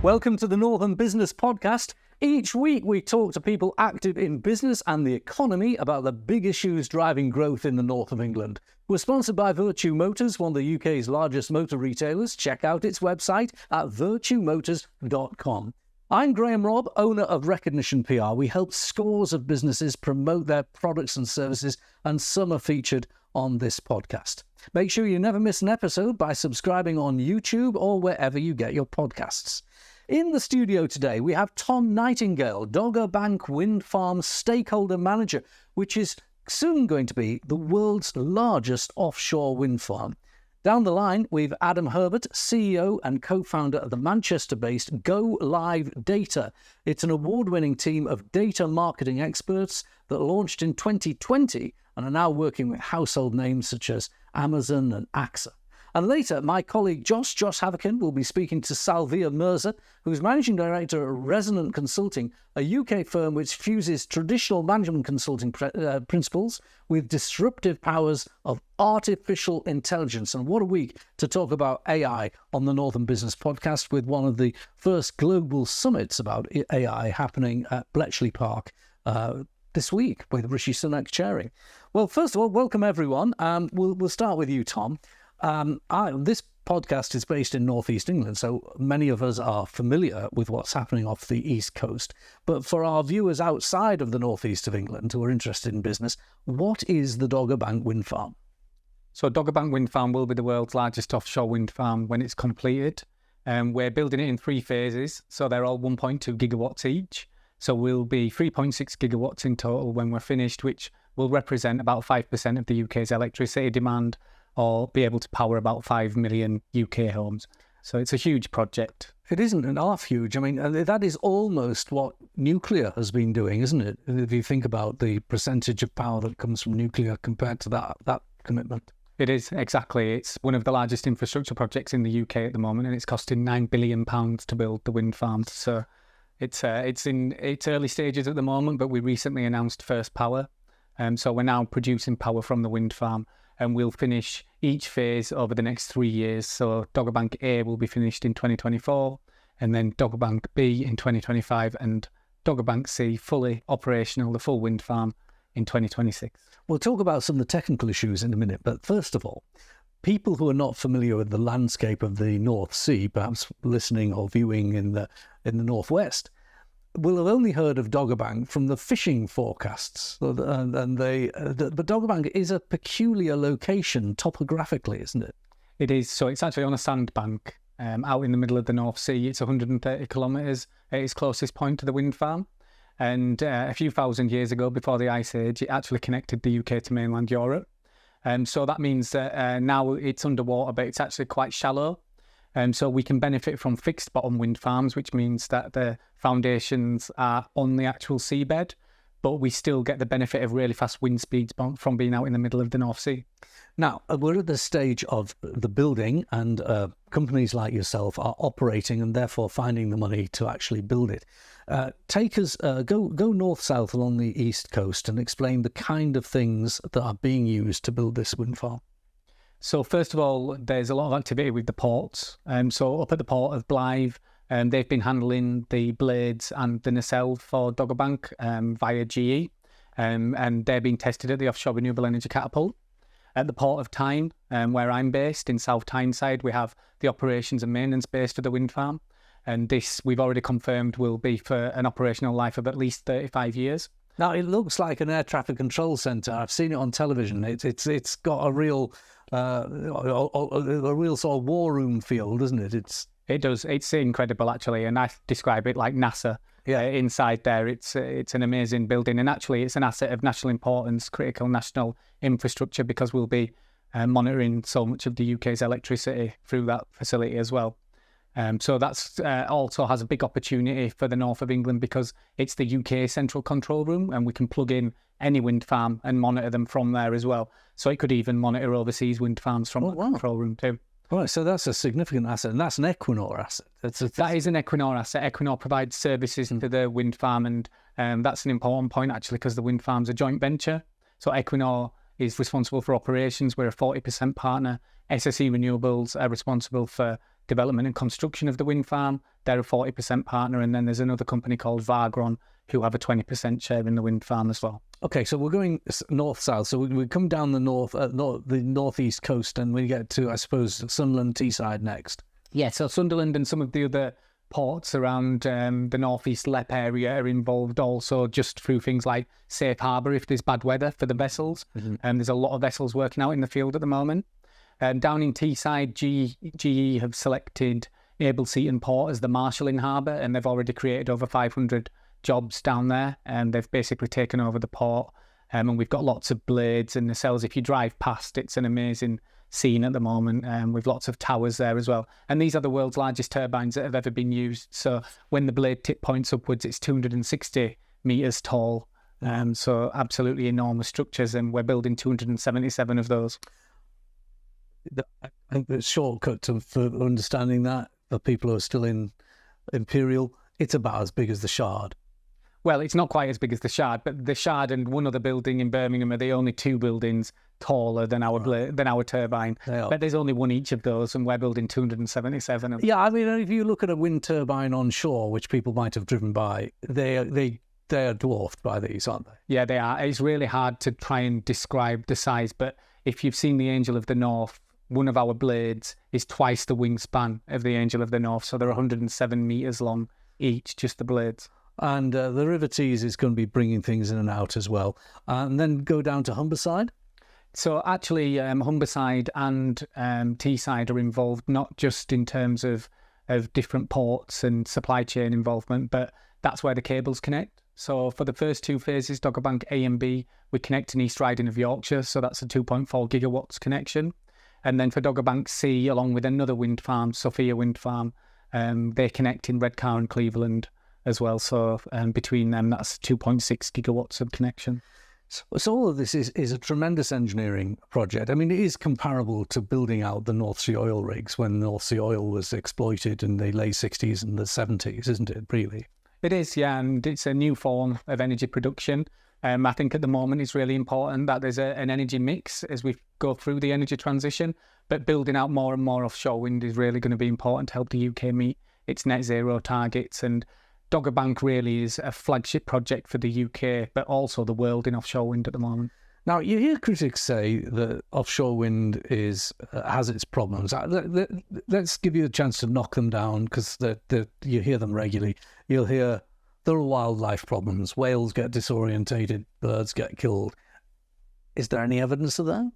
Welcome to the Northern Business Podcast. Each week we talk to people active in business and the economy about the big issues driving growth in the north of England. We're sponsored by Virtue Motors, one of the UK's largest motor retailers. Check out its website at virtuemotors.com. I'm Graham Robb, owner of Recognition PR. We help scores of businesses promote their products and services, and some are featured on this podcast. Make sure you never miss an episode by subscribing on YouTube or wherever you get your podcasts. In the studio today, we have Tom Nightingale, Dogger Bank Wind Farm Stakeholder Manager, which is soon going to be the world's largest offshore wind farm. Down the line, we've Adam Herbert, CEO and co-founder of the Manchester-based Go Live Data. It's an award-winning team of data marketing experts that launched in 2020 and are now working with household names such as Amazon and AXA. And later, my colleague Josh Haverkin will be speaking to Salvia Mirza, who's Managing Director at Resonant Consulting, a UK firm which fuses traditional management consulting principles with disruptive powers of artificial intelligence. And what a week to talk about AI on the Northern Business Podcast, with one of the first global summits about AI happening at Bletchley Park this week, with Rishi Sunak chairing. Well, first of all, welcome everyone. We'll start with you, Tom. This podcast is based in northeast England, so many of us are familiar with what's happening off the east coast. But for our viewers outside of the northeast of England who are interested in business, what is the Dogger Bank Wind Farm? So Dogger Bank Wind Farm will be the world's largest offshore wind farm when it's completed. We're building it in 3 phases, so they're all 1.2 gigawatts each. So we'll be 3.6 gigawatts in total when we're finished, which will represent about 5% of the UK's electricity demand, or be able to power about 5 million UK homes. So it's a huge project. It isn't an half huge. I mean, that is almost what nuclear has been doing, isn't it? If you think about the percentage of power that comes from nuclear compared to that commitment. It is, exactly. It's one of the largest infrastructure projects in the UK at the moment, and it's costing £9 billion to build the wind farm. So it's in its early stages at the moment, but we recently announced first power. So we're now producing power from the wind farm, and we'll finish each phase over the next 3 years. So Dogger Bank A will be finished in 2024, and then Dogger Bank B in 2025, and Dogger Bank C fully operational, the full wind farm, in 2026. We'll talk about some of the technical issues in a minute, but first of all, people who are not familiar with the landscape of the North Sea, perhaps listening or viewing in the Northwest, will have only heard of Dogger Bank from the fishing forecasts. But Dogger Bank is a peculiar location topographically, isn't it? It is. So it's actually on a sandbank out in the middle of the North Sea. It's 130 kilometres at its closest point to the wind farm. And a few thousand years ago, before the Ice Age, it actually connected the UK to mainland Europe. So that means that now it's underwater, but it's actually quite shallow. So we can benefit from fixed bottom wind farms, which means that the foundations are on the actual seabed, but we still get the benefit of really fast wind speeds from being out in the middle of the North Sea. Now, we're at the stage of the building, and companies like yourself are operating and therefore finding the money to actually build it. Take us, go north-south along the east coast and explain the kind of things that are being used to build this wind farm. So first of all, there's a lot of activity with the ports. So up at the port of Blythe, they've been handling the blades and the nacelle for Dogger Bank via GE, and they're being tested at the Offshore Renewable Energy Catapult. At the port of Tyne, where I'm based in South Tyneside, we have the operations and maintenance base for the wind farm. And this, we've already confirmed, will be for an operational life of at least 35 years. Now, it looks like an air traffic control centre. I've seen it on television. It's got a real sort of war room feel, doesn't it? It does. It's incredible, actually, and I describe it like NASA. Yeah, inside there, it's an amazing building, and actually, it's an asset of national importance, critical national infrastructure, because we'll be monitoring so much of the UK's electricity through that facility as well. So that's also has a big opportunity for the north of England, because it's the UK central control room, and we can plug in any wind farm and monitor them from there as well. So it could even monitor overseas wind farms from the control room too. Right, so that's a significant asset, and that's an Equinor asset. That is an Equinor asset. Equinor provides services to the wind farm, and that's an important point, actually, because the wind farm's a joint venture. So Equinor is responsible for operations. We're a 40% partner. SSE Renewables are responsible for development and construction of the wind farm. They're a 40% partner, and then there's another company called Vargron who have a 20% share in the wind farm as well. Okay, so we're going north-south. So we come down the northeast coast, and we get to, I suppose, Sunderland, Teesside next. Yeah, so Sunderland and some of the other ports around the northeast Lep area are involved also, just through things like safe harbour if there's bad weather for the vessels. There's a lot of vessels working out in the field at the moment. Down in Teesside, GE have selected Abelseaton Port as the marshalling harbour, and they've already created over 500 jobs down there, and they've basically taken over the port. And we've got lots of blades and nacelles. If you drive past, it's an amazing scene at the moment, with lots of towers there as well. And these are the world's largest turbines that have ever been used. So when the blade tip points upwards, it's 260 metres tall. So absolutely enormous structures, and we're building 277 of those. The shortcut for understanding that, for people who are still in Imperial, it's about as big as the Shard. Well, it's not quite as big as the Shard, but the Shard and one other building in Birmingham are the only two buildings taller than our turbine. But there's only one each of those, and we're building 277 of them. Yeah, I mean, if you look at a wind turbine on shore, which people might have driven by, they are dwarfed by these, aren't they? Yeah, they are. It's really hard to try and describe the size, but if you've seen the Angel of the North, one of our blades is twice the wingspan of the Angel of the North, so they're 107 metres long each, just the blades. And the River Tees is going to be bringing things in and out as well. And then go down to Humberside. So actually, Humberside and Teesside are involved, not just in terms of different ports and supply chain involvement, but that's where the cables connect. So for the first two phases, Dogger Bank A and B, we connect in East Riding of Yorkshire, so that's a 2.4 gigawatts connection. And then for Dogger Bank C, along with another wind farm, Sophia Wind Farm, they connect in Redcar and Cleveland as well. So between them, that's 2.6 gigawatts of connection. So all of this is a tremendous engineering project. I mean, it is comparable to building out the North Sea oil rigs when North Sea oil was exploited in the late 60s and the 70s, isn't it, really? It is, yeah, and it's a new form of energy production. I think at the moment it's really important that there's an energy mix as we go through the energy transition, but building out more and more offshore wind is really going to be important to help the UK meet its net zero targets. And Dogger Bank really is a flagship project for the UK, but also the world in offshore wind at the moment. Now, you hear critics say that offshore wind has its problems. Let's give you a chance to knock them down, because you hear them regularly. You'll hear there are wildlife problems. Whales get disorientated, birds get killed. Is there any evidence of that?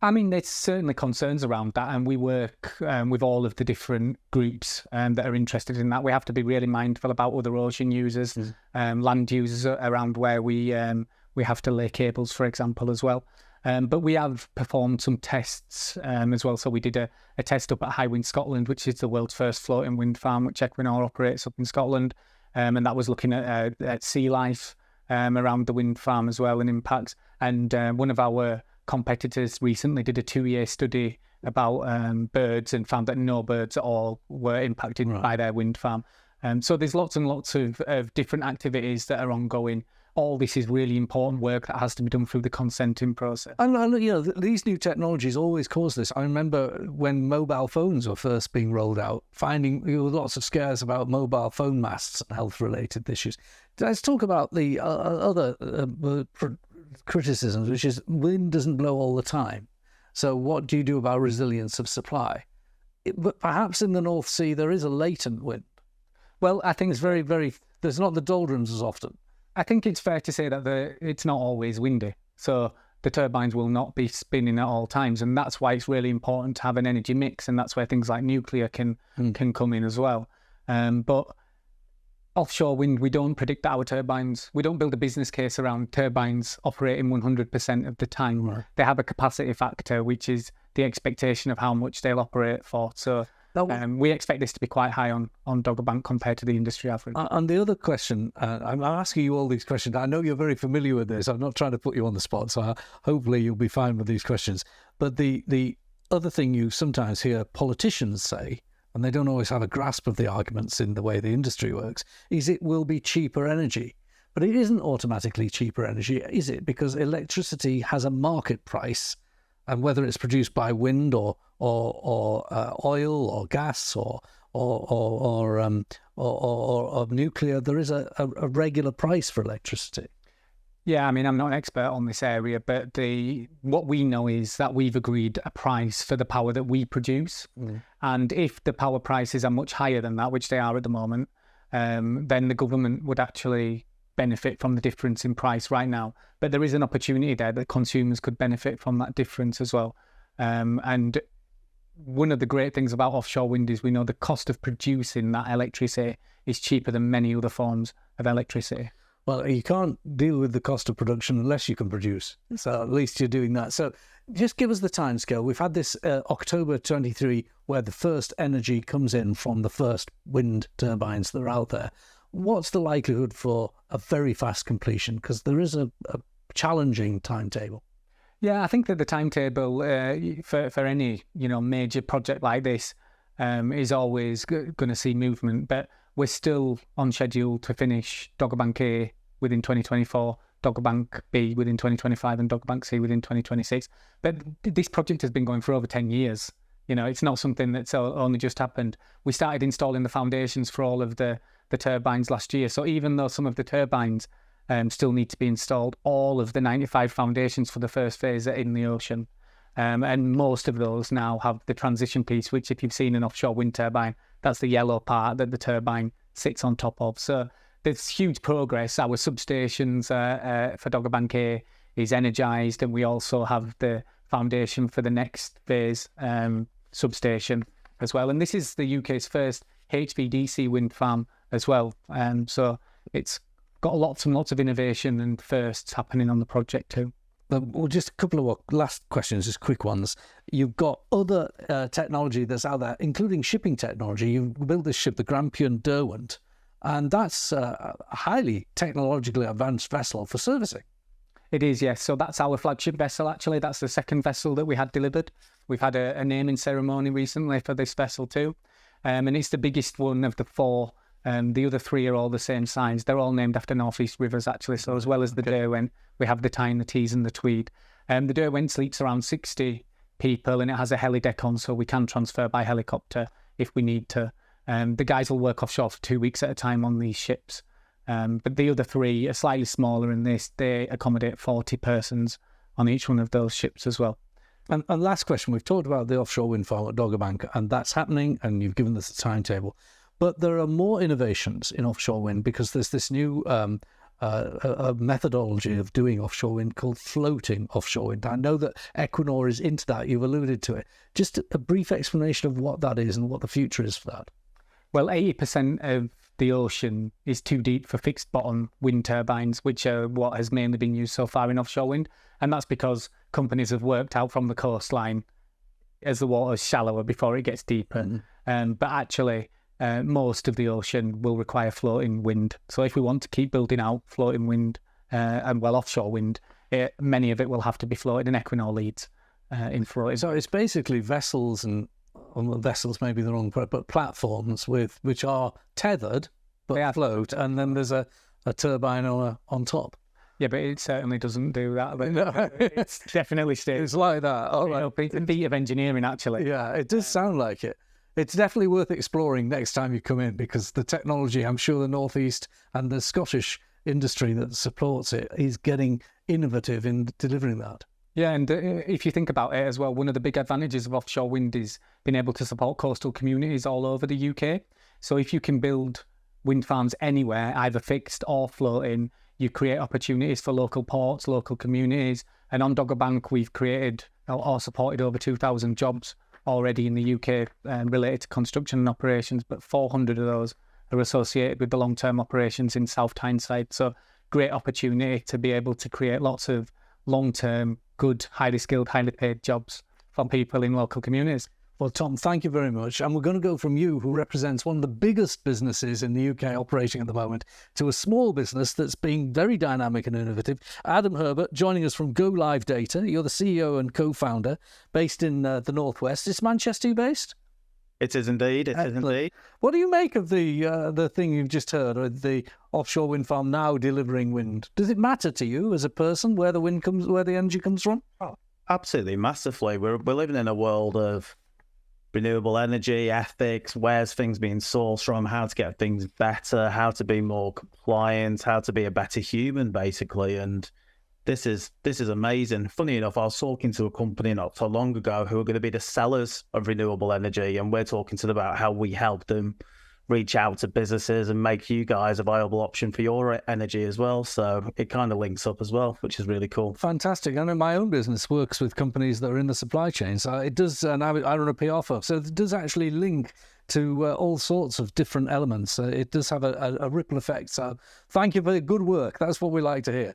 I mean, there's certainly concerns around that, and we work with all of the different groups that are interested in that. We have to be really mindful about other ocean users, land users around where we have to lay cables, for example, as well. But we have performed some tests as well. So we did a test up at High Wind Scotland, which is the world's first floating wind farm, which Equinor operates up in Scotland. And that was looking at sea life around the wind farm as well, and impacts. And one of our competitors recently did a 2-year study about birds and found that no birds at all were impacted by their wind farm. So there's lots and lots of different activities that are ongoing. All this is really important work that has to be done through the consenting process. And you know, these new technologies always cause this. I remember when mobile phones were first being rolled out, there were lots of scares about mobile phone masts and health-related issues. Let's talk about the other criticisms, which is wind doesn't blow all the time. So what do you do about resilience of supply? But perhaps in the North Sea there is a latent wind. Well, I think it's very, very... There's not the doldrums as often. I think it's fair to say that it's not always windy. So the turbines will not be spinning at all times. And that's why it's really important to have an energy mix. And that's where things like nuclear can come in as well. But offshore wind, we don't predict that our turbines, we don't build a business case around turbines operating 100% of the time. Right. They have a capacity factor, which is the expectation of how much they'll operate for. So we expect this to be quite high on Dogger Bank compared to the industry average. And the other question, I'm asking you all these questions. I know you're very familiar with this. I'm not trying to put you on the spot, so hopefully you'll be fine with these questions. But the other thing you sometimes hear politicians say, and they don't always have a grasp of the arguments in the way the industry works, is it will be cheaper energy. But it isn't automatically cheaper energy, is it? Because electricity has a market price, and whether it's produced by wind or oil or gas or nuclear, there is a regular price for electricity. Yeah, I mean, I'm not an expert on this area, but what we know is that we've agreed a price for the power that we produce. And if the power prices are much higher than that, which they are at the moment, then the government would actually benefit from the difference in price right now. But there is an opportunity there that consumers could benefit from that difference as well. And one of the great things about offshore wind is we know the cost of producing that electricity is cheaper than many other forms of electricity. Well, you can't deal with the cost of production unless you can produce. So at least you're doing that. So just give us the timescale. We've had this October 23, where the first energy comes in from the first wind turbines that are out there. What's the likelihood for a very fast completion? Because there is a challenging timetable. Yeah, I think that the timetable for any major project like this is always going to see movement, but we're still on schedule to finish Dogger Bank A within 2024, Dogger Bank B within 2025, and Dogger Bank C within 2026. But this project has been going for over 10 years. It's not something that's only just happened. We started installing the foundations for all of the turbines last year. So even though some of the turbines still need to be installed, all of the 95 foundations for the first phase are in the ocean. And most of those now have the transition piece, which if you've seen an offshore wind turbine, that's the yellow part that the turbine sits on top of. So there's huge progress. Our substations for Dogger Bank A is energised, and we also have the foundation for the next phase substation as well. And this is the UK's first HVDC wind farm as well. So it's got lots and lots of innovation and firsts happening on the project too. Well, just a couple of last questions, just quick ones. You've got other technology that's out there, including shipping technology. You've built this ship, the Grampian Derwent, and that's a highly technologically advanced vessel for servicing. It is, yes. So that's our flagship vessel, actually. That's the second vessel that we had delivered. We've had a naming ceremony recently for this vessel too. And it's the biggest one of the four. The other three are all the same size. They're all named after northeast rivers, actually. So as well as the Derwent, we have the Tyne, the Tees and the Tweed. The Derwent sleeps around 60 people, and it has a heli deck on, so we can transfer by helicopter if we need to. The guys will work offshore for 2 weeks at a time on these ships. But the other three are slightly smaller, and they accommodate 40 persons on each one of those ships as well. And last question, we've talked about the offshore wind farm at Dogger Bank, and that's happening, and you've given us a timetable. But there are more innovations in offshore wind because there's this new methodology of doing offshore wind called floating offshore wind. I know that Equinor is into that. You've alluded to it. Just a brief explanation of what that is and what the future is for that. Well, 80% of the ocean is too deep for fixed bottom wind turbines, which are what has mainly been used so far in offshore wind. And that's because companies have worked out from the coastline as the water is shallower before it gets deeper. But actually, most of the ocean will require floating wind. So if we want to keep building out floating wind and offshore wind, many of it will have to be floated, and Equinor leads in floating. So it's basically vessels vessels may be the wrong word, but platforms which are tethered but float, and then there's a turbine on top. Yeah, but it certainly doesn't do that. But no, it's definitely stays. It's like that. All right. It's a feat of engineering, actually. Yeah, it does sound like it. It's definitely worth exploring next time you come in, because the technology, I'm sure the Northeast and the Scottish industry that supports it is getting innovative in delivering that. Yeah, and if you think about it as well, one of the big advantages of offshore wind is being able to support coastal communities all over the UK. So if you can build wind farms anywhere, either fixed or floating, you create opportunities for local ports, local communities. And on Dogger Bank, we've created or supported over 2,000 jobs already in the UK related to construction and operations, but 400 of those are associated with the long-term operations in South Tyneside. So great opportunity to be able to create lots of long-term, good, highly skilled, highly paid jobs for people in local communities. Well, Tom, thank you very much. And we're going to go from you, who represents one of the biggest businesses in the UK operating at the moment, to a small business that's being very dynamic and innovative. Adam Herbert, joining us from Go Live Data. You're the CEO and co-founder, based in the Northwest. Is Manchester based? It is indeed. It is indeed. What do you make of the thing you've just heard, the offshore wind farm now delivering wind? Does it matter to you as a person where the wind comes, where the energy comes from? Absolutely, massively. We're living in a world of renewable energy, ethics, where's things being sourced from, how to get things better, how to be more compliant, how to be a better human, basically. And this is amazing. Funny enough, I was talking to a company not so long ago who are going to be the sellers of renewable energy, and we're talking to them about how we help them reach out to businesses and make you guys a viable option for your energy as well. So it kind of links up as well, which is really cool. Fantastic. I know my own business works with companies that are in the supply chain. So it does, and I run a PR firm. So it does actually link to all sorts of different elements. It does have a ripple effect. So thank you for the good work. That's what we like to hear.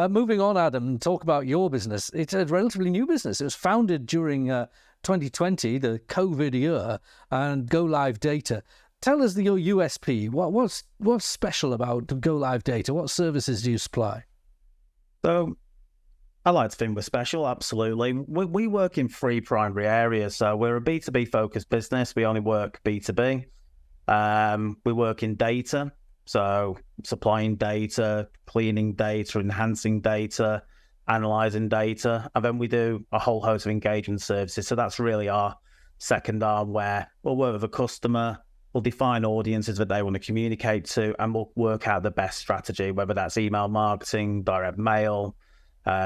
Moving on, Adam, talk about your business. It's a relatively new business. It was founded during 2020, the COVID year, and Go Live Data. Tell us your USP. What's special about Go Live Data? What services do you supply? So I like to think we're special, absolutely. We work in three primary areas. So we're a B2B focused business. We only work B2B. We work in data, so supplying data, cleaning data, enhancing data, analysing data. And then we do a whole host of engagement services. So that's really our second arm, where we'll work with a customer, we'll define audiences that they want to communicate to, and we'll work out the best strategy, whether that's email marketing, direct mail,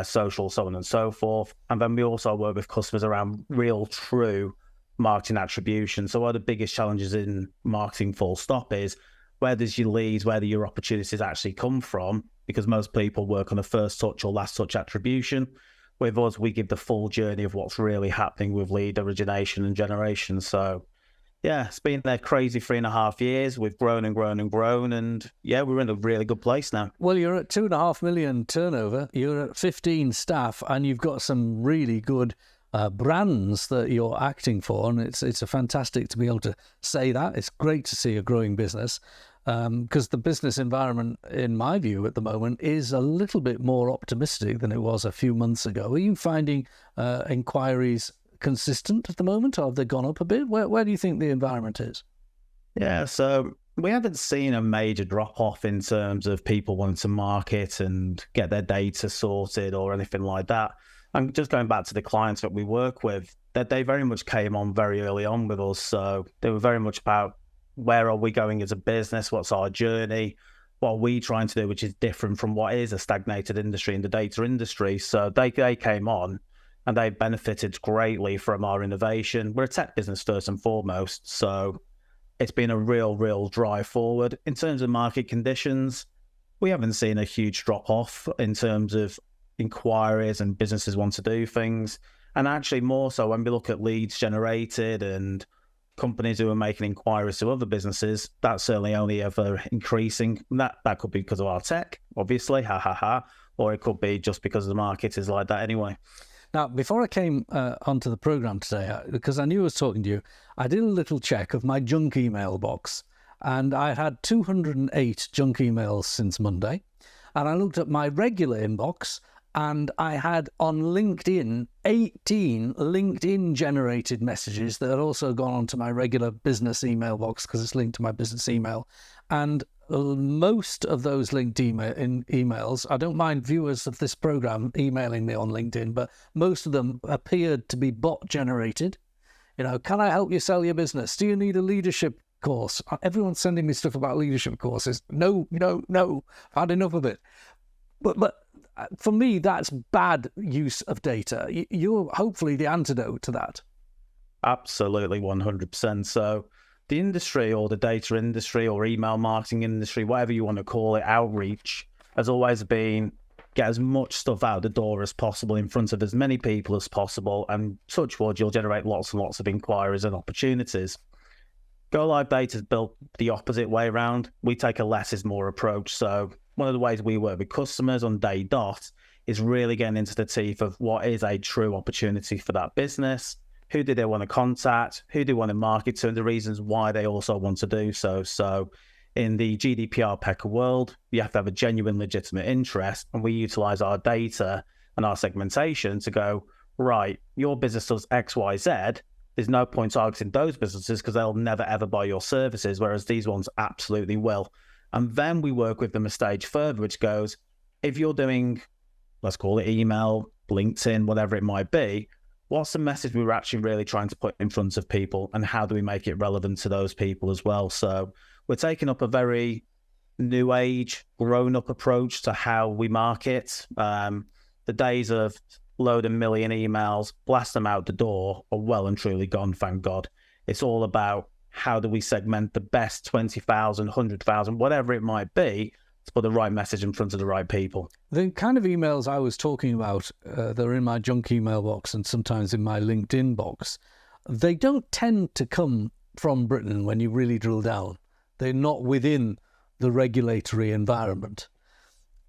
social, so on and so forth. And then we also work with customers around real, true marketing attribution. So one of the biggest challenges in marketing, full stop, is where does your leads, where do your opportunities actually come from? Because most people work on a first touch or last touch attribution. With us, we give the full journey of what's really happening with lead origination and generation. So yeah, it's been a crazy 3.5 years. We've grown and grown and grown, and yeah, we're in a really good place now. Well, you're at 2.5 million turnover. You're at 15 staff, and you've got some really good brands that you're acting for, and it's a fantastic to be able to say that. It's great to see a growing business, because the business environment, in my view, at the moment, is a little bit more optimistic than it was a few months ago. Are you finding inquiries consistent at the moment, or have they gone up a bit? Where do you think the environment is? Yeah, so we haven't seen a major drop-off in terms of people wanting to market and get their data sorted or anything like that. And just going back to the clients that we work with, that they very much came on very early on with us. So they were very much about, where are we going as a business? What's our journey? What are we trying to do, which is different from what is a stagnated industry in the data industry? So they came on, and they benefited greatly from our innovation. We're a tech business first and foremost, so it's been a real drive forward. In terms of market conditions, we haven't seen a huge drop-off in terms of inquiries and businesses want to do things. And actually more so when we look at leads generated and companies who are making inquiries to other businesses, that's certainly only ever increasing. That could be because of our tech, obviously, or it could be just because the market is like that anyway. Now, before I came onto the programme today, because I knew I was talking to you, I did a little check of my junk email box, and I had 208 junk emails since Monday. And I looked at my regular inbox, and I had on LinkedIn 18 LinkedIn-generated messages that had also gone onto my regular business email box because it's linked to my business email. And most of those LinkedIn emails, I don't mind viewers of this program emailing me on LinkedIn, but most of them appeared to be bot generated. You know, can I help you sell your business? Do you need a leadership course? Everyone's sending me stuff about leadership courses. No, I've had enough of it. But for me, that's bad use of data. You're hopefully the antidote to that. Absolutely, 100%. So the industry, or the data industry, or email marketing industry, whatever you want to call it, outreach, has always been get as much stuff out the door as possible in front of as many people as possible, and touch wood, you'll generate lots and lots of inquiries and opportunities. Go Live Data is built the opposite way around. We take a less is more approach. So one of the ways we work with customers on day dot is really getting into the teeth of what is a true opportunity for that business. Who do they want to contact? Who do they want to market to? And the reasons why they also want to do so. So in the GDPR PECA world, you have to have a genuine, legitimate interest. And we utilize our data and our segmentation to go, right, your business does X, Y, Z. There's no point targeting those businesses because they'll never, ever buy your services, whereas these ones absolutely will. And then we work with them a stage further, which goes, if you're doing, let's call it email LinkedIn, whatever it might be, what's the message we're actually really trying to put in front of people, and how do we make it relevant to those people as well? So we're taking up a very new age, grown-up approach to how we market. The days of load a million emails, blast them out the door are well and truly gone, thank God. It's all about how do we segment the best 20,000, 100,000, whatever it might be, to put the right message in front of the right people. The kind of emails I was talking about, they're in my junk email box and sometimes in my LinkedIn box. They don't tend to come from Britain when you really drill down. They're not within the regulatory environment.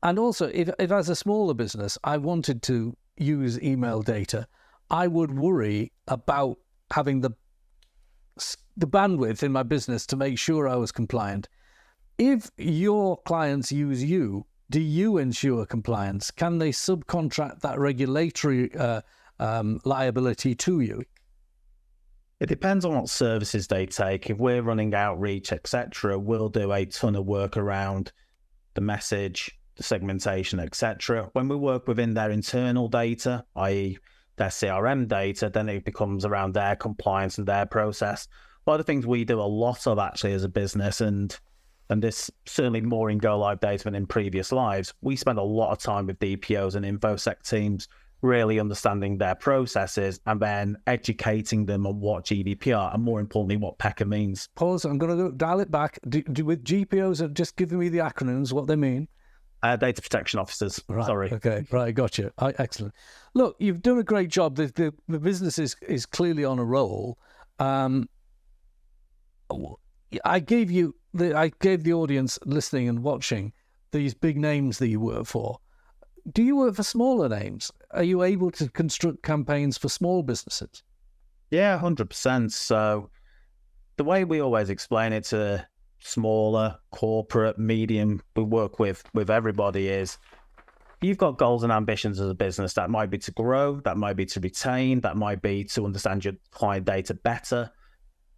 And also, if as a smaller business, I wanted to use email data, I would worry about having the bandwidth in my business to make sure I was compliant. If your clients use you, do you ensure compliance? Can they subcontract that regulatory liability to you? It depends on what services they take. If we're running outreach, etc., we'll do a ton of work around the message, the segmentation, etc. When we work within their internal data, i.e. their CRM data, then it becomes around their compliance and their process. One of the things we do a lot of actually as a business, and this certainly more in Go Live data than in previous lives, we spend a lot of time with DPOs and InfoSec teams, really understanding their processes and then educating them on what GDPR and more importantly, what PECA means. Pause, I'm going to dial it back. With GPOs, just giving me the acronyms, what they mean. Data protection officers. Right, Sorry. Okay. Right. Gotcha. Excellent. Look, you've done a great job. The business is clearly on a roll. I gave the audience listening and watching these big names that you work for. Do you work for smaller names? Are you able to construct campaigns for small businesses? Yeah, 100%. So the way we always explain it to smaller, corporate, medium, we work with everybody is, you've got goals and ambitions as a business. That might be to grow, that might be to retain, that might be to understand your client data better.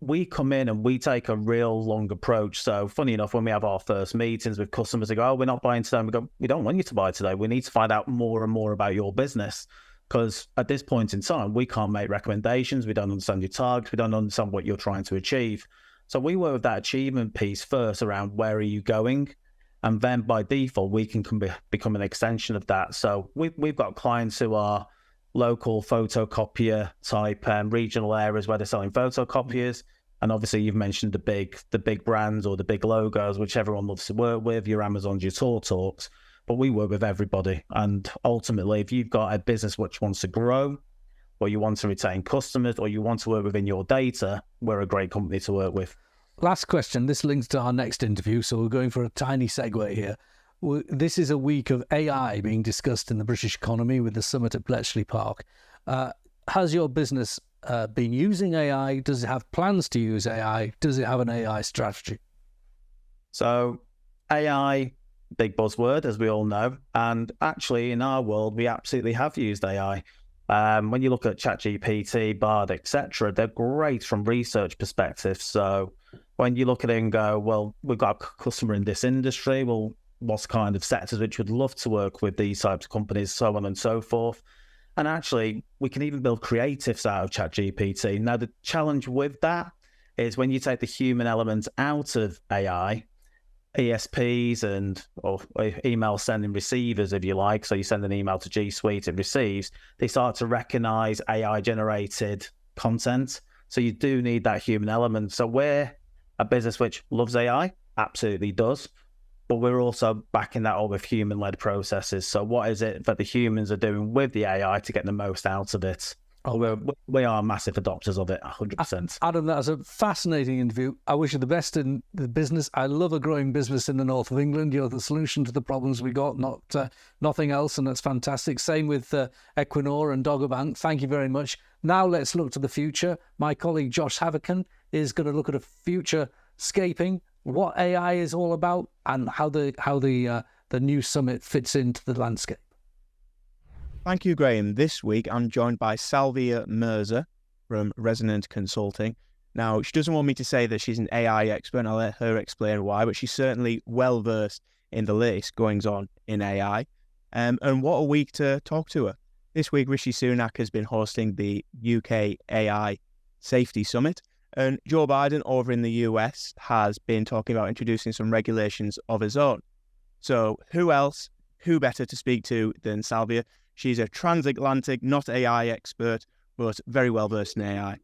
We come in and we take a real long approach. So funny enough, when we have our first meetings with customers, they go, oh, we're not buying today. And we go, we don't want you to buy today. We need to find out more and more about your business. Because at this point in time, we can't make recommendations. We don't understand your targets. We don't understand what you're trying to achieve. So we work with that achievement piece first around where are you going? And then by default, we can become an extension of that. So we've got clients who are local photocopier type regional areas where they're selling photocopiers. And obviously you've mentioned the big brands or the big logos, which everyone loves to work with, your Amazons, your TalkTalks, but we work with everybody. And ultimately, if you've got a business which wants to grow, or you want to retain customers, or you want to work within your data, we're a great company to work with. Last question. This links to our next interview, so we're going for a tiny segue here. This is a week of AI being discussed in the British economy with the summit at Bletchley Park. Has your business been using AI? Does it have plans to use AI? Does it have an AI strategy? So AI, big buzzword, as we all know. And actually, in our world, we absolutely have used AI. When you look at ChatGPT, Bard, etc., they're great from research perspective. So when you look at it and go, well, we've got a customer in this industry, well, what's kind of sectors which would love to work with these types of companies, so on and so forth. And actually, we can even build creatives out of ChatGPT. Now, the challenge with that is when you take the human element out of AI, ESPs or email sending receivers, if you like. So you send an email to G Suite, it receives. They start to recognize AI generated content. So you do need that human element. So we're a business which loves AI, absolutely does. But we're also backing that up with human-led processes. So what is it that the humans are doing with the AI to get the most out of it? We are massive adopters of it, 100%. Adam, that was a fascinating interview. I wish you the best in the business. I love a growing business in the north of England. You're the solution to the problems we got, nothing else, and that's fantastic. Same with Equinor and Dogger Bank. Thank you very much. Now let's look to the future. My colleague Josh Haverkin is going to look at a future scaping, what AI is all about, and how the new summit fits into the landscape. Thank you, Graham. This week, I'm joined by Salvia Mirza from Resonant Consulting. Now, she doesn't want me to say that she's an AI expert, and I'll let her explain why, but she's certainly well-versed in the latest goings-on in AI. And what a week to talk to her. This week, Rishi Sunak has been hosting the UK AI Safety Summit, and Joe Biden over in the US has been talking about introducing some regulations of his own. So who better to speak to than Salvia? She's a transatlantic, not AI expert, but very well versed in AI.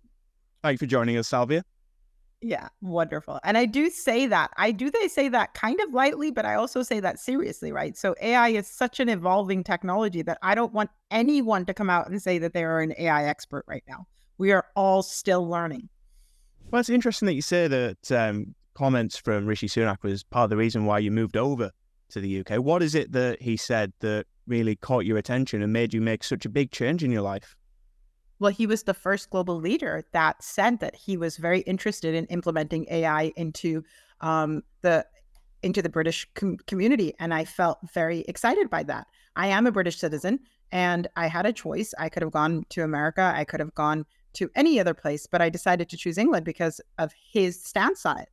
Thank you for joining us, Salvia. Yeah, wonderful. And I do say that. They say that kind of lightly, but I also say that seriously, right? So AI is such an evolving technology that I don't want anyone to come out and say that they are an AI expert right now. We are all still learning. Well, it's interesting that you say that comments from Rishi Sunak was part of the reason why you moved over to the UK. What is it that he said that really caught your attention and made you make such a big change in your life? Well, he was the first global leader that said that he was very interested in implementing AI into the British community, and I felt very excited by that. I am a British citizen, and I had a choice. I could have gone to America. I could have gone to any other place, but I decided to choose England because of his stance on it.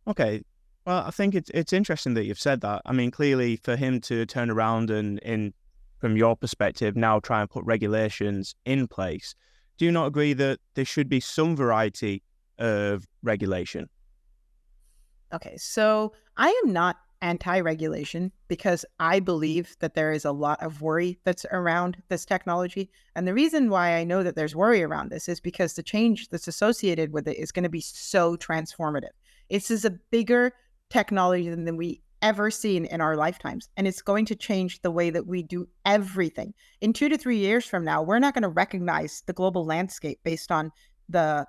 Okay. Well, I think it's interesting that you've said that. I mean, clearly for him to turn around and from your perspective, now try and put regulations in place. Do you not agree that there should be some variety of regulation? Okay, so I am not anti-regulation because I believe that there is a lot of worry that's around this technology. And the reason why I know that there's worry around this is because the change that's associated with it is going to be so transformative. This is a bigger technology than we ever seen in our lifetimes. And it's going to change the way that we do everything. In 2 to 3 years from now, we're not going to recognize the global landscape based on the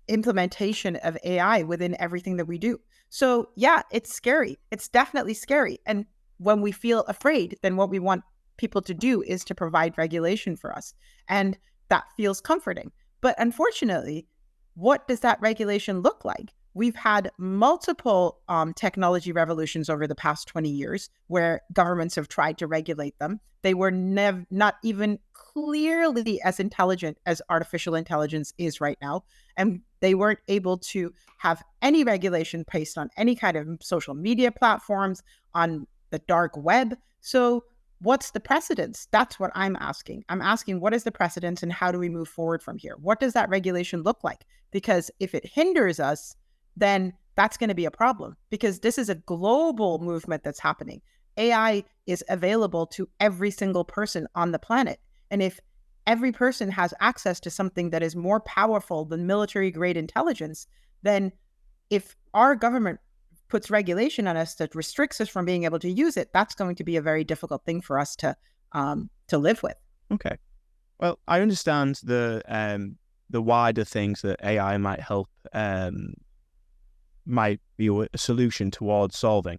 implementation of AI within everything that we do. So yeah, it's scary. It's definitely scary. And when we feel afraid, then what we want people to do is to provide regulation for us. And that feels comforting. But unfortunately, what does that regulation look like? We've had multiple technology revolutions over the past 20 years where governments have tried to regulate them. They were not even clearly as intelligent as artificial intelligence is right now. And they weren't able to have any regulation based on any kind of social media platforms, on the dark web. So what's the precedence? That's what I'm asking. I'm asking, what is the precedence and how do we move forward from here? What does that regulation look like? Because if it hinders us, then that's going to be a problem, because this is a global movement that's happening. AI is available to every single person on the planet. And if every person has access to something that is more powerful than military-grade intelligence, then if our government puts regulation on us that restricts us from being able to use it, that's going to be a very difficult thing for us to live with. Okay. Well, I understand the wider things that AI might help might be a solution towards solving.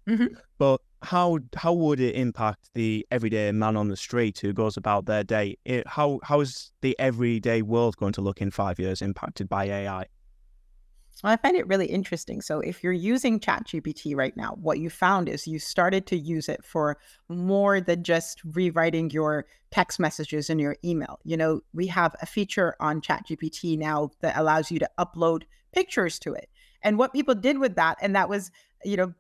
Mm-hmm. But how would it impact the everyday man on the street who goes about their day? How is the everyday world going to look in 5 years impacted by AI? Well, I find it really interesting. So if you're using ChatGPT right now, what you found is you started to use it for more than just rewriting your text messages in your email. You know, we have a feature on ChatGPT now that allows you to upload pictures to it. And what people did with that, and that was,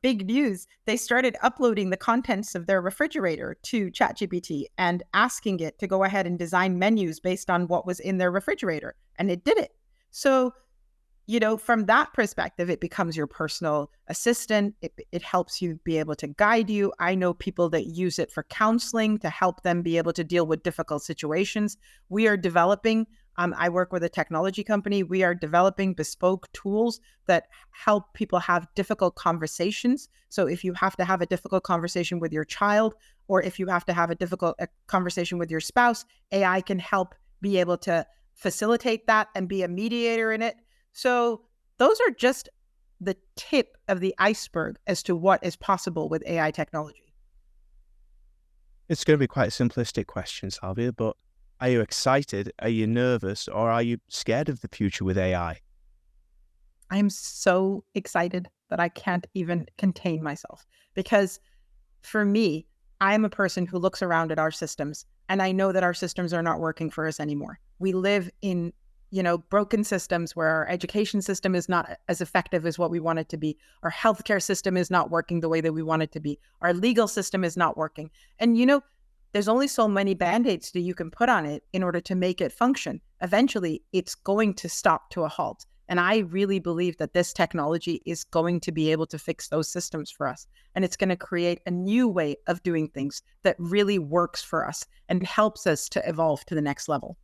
big news, they started uploading the contents of their refrigerator to ChatGPT and asking it to go ahead and design menus based on what was in their refrigerator. And it did it. So, from that perspective, it becomes your personal assistant. It helps you be able to guide you. I know people that use it for counseling to help them be able to deal with difficult situations. We are developing, I work with a technology company. We are developing bespoke tools that help people have difficult conversations. So if you have to have a difficult conversation with your child, or if you have to have a difficult conversation with your spouse, AI can help be able to facilitate that and be a mediator in it. So those are just the tip of the iceberg as to what is possible with AI technology. It's going to be quite a simplistic question, Salvia, but are you excited? Are you nervous? Or are you scared of the future with AI? I'm so excited that I can't even contain myself, because for me, I'm a person who looks around at our systems and I know that our systems are not working for us anymore. We live in broken systems where our education system is not as effective as what we want it to be. Our healthcare system is not working the way that we want it to be. Our legal system is not working. And, there's only so many band-aids that you can put on it in order to make it function. Eventually, it's going to stop to a halt. And I really believe that this technology is going to be able to fix those systems for us. And it's going to create a new way of doing things that really works for us and helps us to evolve to the next level.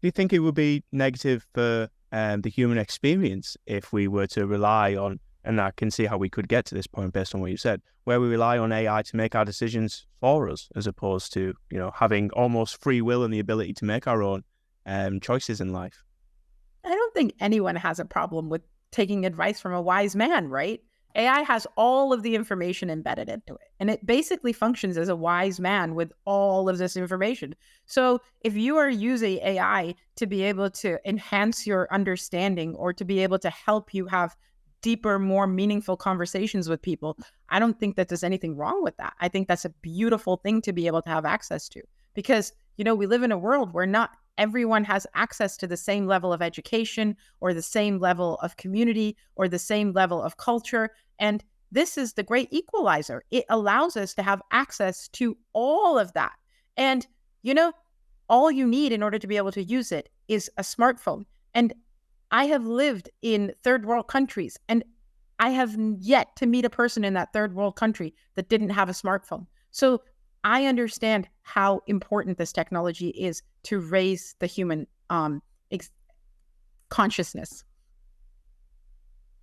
Do you think it would be negative for the human experience if we were to rely on, and I can see how we could get to this point based on what you said, where we rely on AI to make our decisions for us, as opposed to, having almost free will and the ability to make our own choices in life? I don't think anyone has a problem with taking advice from a wise man, right? AI has all of the information embedded into it, and it basically functions as a wise man with all of this information. So if you are using AI to be able to enhance your understanding or to be able to help you have deeper, more meaningful conversations with people, I don't think that there's anything wrong with that. I think that's a beautiful thing to be able to have access to, because, we live in a world where not everyone has access to the same level of education or the same level of community or the same level of culture. And this is the great equalizer. It allows us to have access to all of that. And, all you need in order to be able to use it is a smartphone. And I have lived in third world countries, and I have yet to meet a person in that third world country that didn't have a smartphone. So I understand how important this technology is to raise the human consciousness.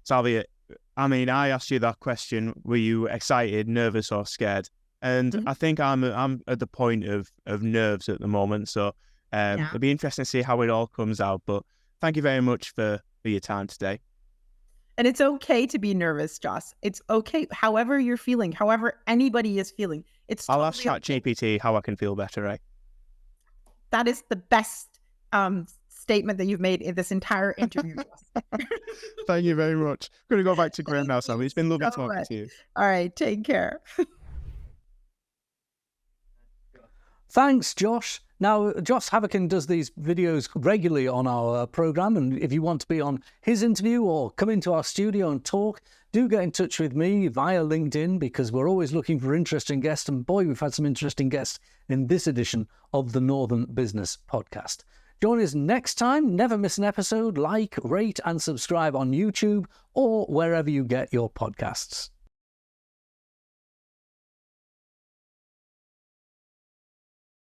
Salvia, I asked you that question. Were you excited, nervous, or scared? And I think I'm at the point of nerves at the moment. So it'll be interesting to see how it all comes out. But thank you very much for your time today. And it's okay to be nervous, Joss. It's okay. However you're feeling, however anybody is feeling. I'll ask ChatGPT how I can feel better, right? That is the best statement that you've made in this entire interview. Thank you very much. I'm going to go back to Graham now, Salvia. It's been lovely talking to you. All right, take care. Thanks, Josh. Now, Josh Haverkin does these videos regularly on our programme, and if you want to be on his interview or come into our studio and talk, do get in touch with me via LinkedIn, because we're always looking for interesting guests, and boy, we've had some interesting guests in this edition of the Northern Business Podcast. Join us next time. Never miss an episode. Like, rate and subscribe on YouTube or wherever you get your podcasts.